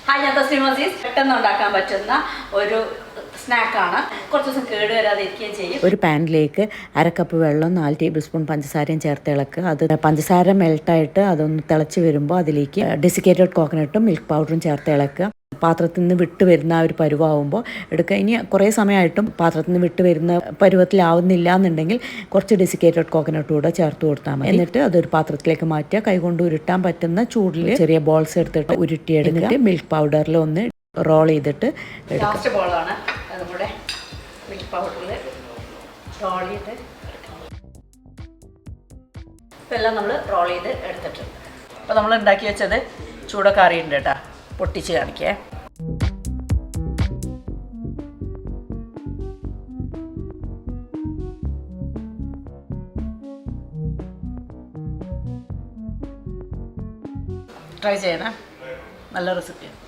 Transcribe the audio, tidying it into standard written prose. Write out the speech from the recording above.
Hi, ഞാൻ തസ്ലിമോസീസ്. പെട്ടെന്ന് ഉണ്ടാക്കാൻ പറ്റുന്ന ഒരു സ്നാക്കാണ്. കുറച്ച് ദിവസം കേടുവരാതിരിക്കുകയും ചെയ്യും. ഒരു പാനിലേക്ക് 1/2 കപ്പ് വെള്ളം 4 ടേബിൾ സ്പൂൺ പഞ്ചസാരയും ചേർത്ത് ഇളക്കുക. അത് പഞ്ചസാര മെൽട്ടായിട്ട് അതൊന്ന് തിളച്ച് വരുമ്പോൾ അതിലേക്ക് ഡെസിക്കേറ്റഡ് കോക്കനട്ടും മിൽക്ക് പൗഡറും ചേർത്ത് ഇളക്കുക. പാത്രത്തിൽ നിന്ന് വിട്ട് വരുന്ന ആ ഒരു പരുവാകുമ്പോൾ എടുക്കുക. ഇനി കുറേ സമയമായിട്ടും പാത്രത്തിൽ നിന്ന് വിട്ട് വരുന്ന പരുവത്തിലാവുന്നില്ല എന്നുണ്ടെങ്കിൽ കുറച്ച് ഡെസിക്കേറ്റഡ് കോക്കനട്ട് കൂടെ ചേർത്ത് കൊടുത്താൽ മതി. എന്നിട്ട് അതൊരു പാത്രത്തിലേക്ക് മാറ്റുക. കൈകൊണ്ട് ഉരുട്ടാൻ പറ്റുന്ന ചൂടിൽ ചെറിയ ബോൾസ് എടുത്തിട്ട് ഉരുട്ടിയെടുത്തിട്ട് മിൽക്ക് പൗഡറിൽ ഒന്ന് റോൾ ചെയ്തിട്ട് ലാസ്റ്റ് ബോളാണ് അതും കൂടെ മിൽക്ക് പൗഡറിൽ റോൾ ചെയ്ത് ഇപ്പം എല്ലാം നമ്മൾ റോൾ ചെയ്ത് എടുത്തിട്ടുണ്ട്. അപ്പോൾ നമ്മൾ ഉണ്ടാക്കി വെച്ചത് ചൂടൊക്കെ അറിയുന്നുണ്ട് കേട്ടോ. പൊട്ടിച്ച് കാണിക്കേ. ട്രൈ ചെയ്യണേ, നല്ല റെസിപ്പിയാണ്.